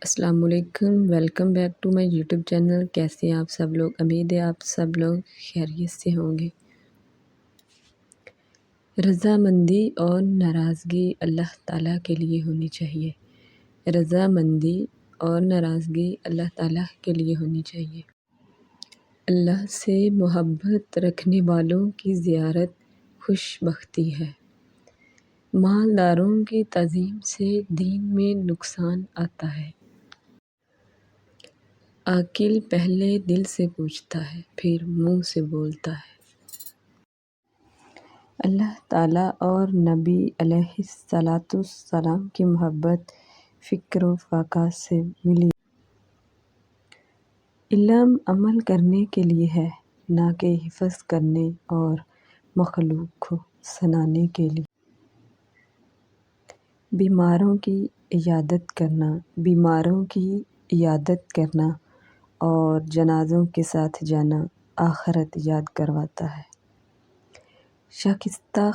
السلام علیکم، welcome back to my YouTube channel. کیسے ہیں آپ سب لوگ؟ امید ہے آپ سب لوگ خیریت سے ہوں گے۔ رضامندی اور ناراضگی اللہ تعالیٰ کے لیے ہونی چاہیے۔ رضامندی اور ناراضگی اللہ تعالیٰ کے لیے ہونی چاہیے۔ اللہ سے محبت رکھنے والوں کی زیارت خوش بختی ہے۔ مالداروں کی تعظیم سے دین میں نقصان آتا ہے۔ عاقل پہلے دل سے پوچھتا ہے، پھر منہ سے بولتا ہے۔ اللہ تعالیٰ اور نبی علیہ السلام کی محبت فکر و فقہ سے ملی۔ علم عمل کرنے کے لیے ہے، نہ کہ حفظ کرنے اور مخلوق کو سنانے کے لیے۔ بیماروں کی عیادت کرنا اور جنازوں کے ساتھ جانا آخرت یاد کرواتا ہے۔ شکستہ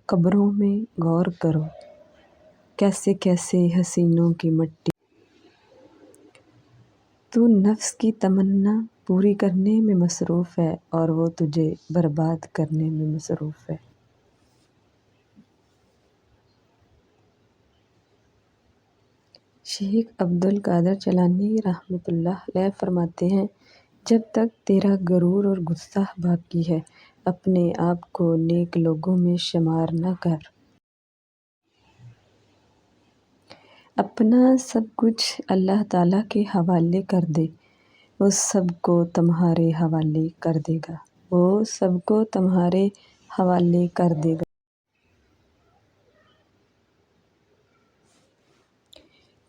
قبروں میں غور کرو، کیسے کیسے حسینوں کی مٹی۔ تو نفس کی تمنا پوری کرنے میں مصروف ہے اور وہ تجھے برباد کرنے میں مصروف ہے۔ شیخ عبدالقادر جیلانی رحمۃ اللہ علیہ فرماتے ہیں، جب تک تیرا غرور اور غصہ باقی ہے، اپنے آپ کو نیک لوگوں میں شمار نہ کر۔ اپنا سب کچھ اللہ تعالیٰ کے حوالے کر دے، وہ سب کو تمہارے حوالے کر دے گا۔ وہ سب کو تمہارے حوالے کر دے گا۔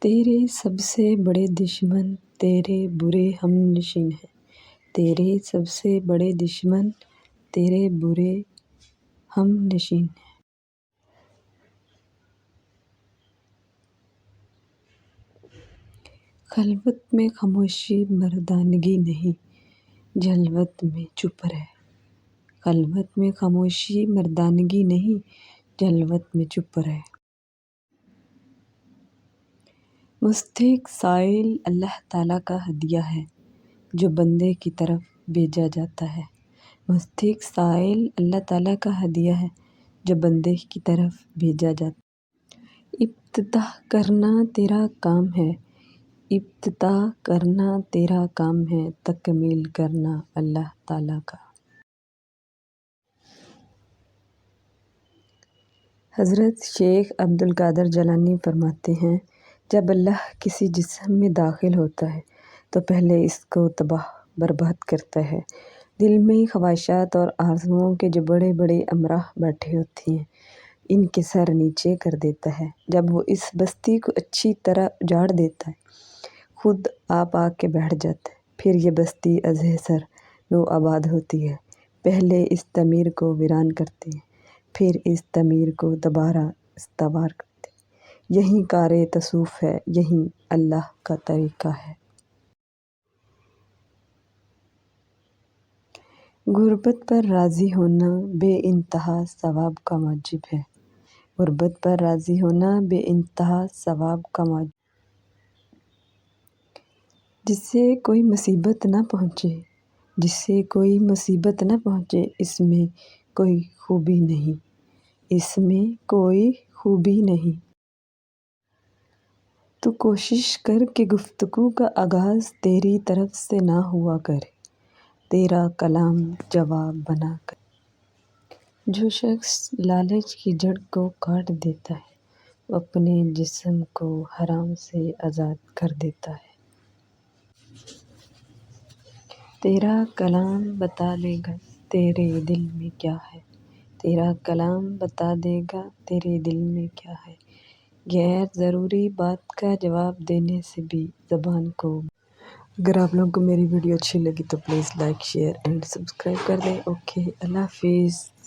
تیرے سب سے بڑے دشمن تیرے برے ہم نشین ہیں۔ تیرے سب سے بڑے دشمن تیرے برے ہم نشین ہیں۔ خلوت میں خاموشی مردانگی نہیں، جلوت میں چپ رہ۔ خلوت میں خاموشی مردانگی نہیں، جلوت میں چپ رہ۔ مستحق سائل اللہ تعالیٰ کا ہدیہ ہے جو بندے کی طرف بھیجا جاتا ہے۔ مستحق سائل اللہ تعالیٰ کا ہدیہ ہے جو بندے کی طرف بھیجا جاتا ہے۔ افتتاح کرنا تیرا کام ہے، افتتاح کرنا تیرا کام ہے، تکمیل کرنا اللہ تعالیٰ کا۔ حضرت شیخ عبدالقادر جیلانی فرماتے ہیں، جب اللہ کسی جسم میں داخل ہوتا ہے تو پہلے اس کو تباہ برباد کرتا ہے۔ دل میں خواہشات اور آرزوؤں کے جو بڑے بڑے امراء بیٹھے ہوتے ہیں، ان کے سر نیچے کر دیتا ہے۔ جب وہ اس بستی کو اچھی طرح اجاڑ دیتا ہے، خود آپ آ کے بیٹھ جاتا ہے، پھر یہ بستی ازیں سر نو آباد ہوتی ہے۔ پہلے اس تعمیر کو ویران کرتے ہیں، پھر اس تعمیر کو دوبارہ استوار کرتے ہیں۔ یہی کار تصوف ہے، یہی اللہ کا طریقہ ہے۔ غربت پر راضی ہونا بے انتہا ثواب کا موجب ہے۔ غربت پر راضی ہونا بے انتہا ثواب کا موجب۔ جس سے کوئی مصیبت نہ پہنچے، جس سے کوئی مصیبت نہ پہنچے، اس میں کوئی خوبی نہیں، اس میں کوئی خوبی نہیں۔ تو کوشش کر کہ گفتگو کا آغاز تیری طرف سے نہ ہوا کرے، تیرا کلام جواب بنا کرے۔ جو شخص لالچ کی جڑ کو کاٹ دیتا ہے، وہ اپنے جسم کو حرام سے آزاد کر دیتا ہے۔ تیرا کلام بتا دے گا تیرے دل میں کیا ہے، تیرا کلام بتا دے گا تیرے دل میں کیا ہے۔ غیر ضروری بات کا جواب دینے سے بھی زبان کو۔ اگر آپ لوگوں کو میری ویڈیو اچھی لگی تو please like, share and subscribe کر دیں۔ اوکے، اللہ حافظ۔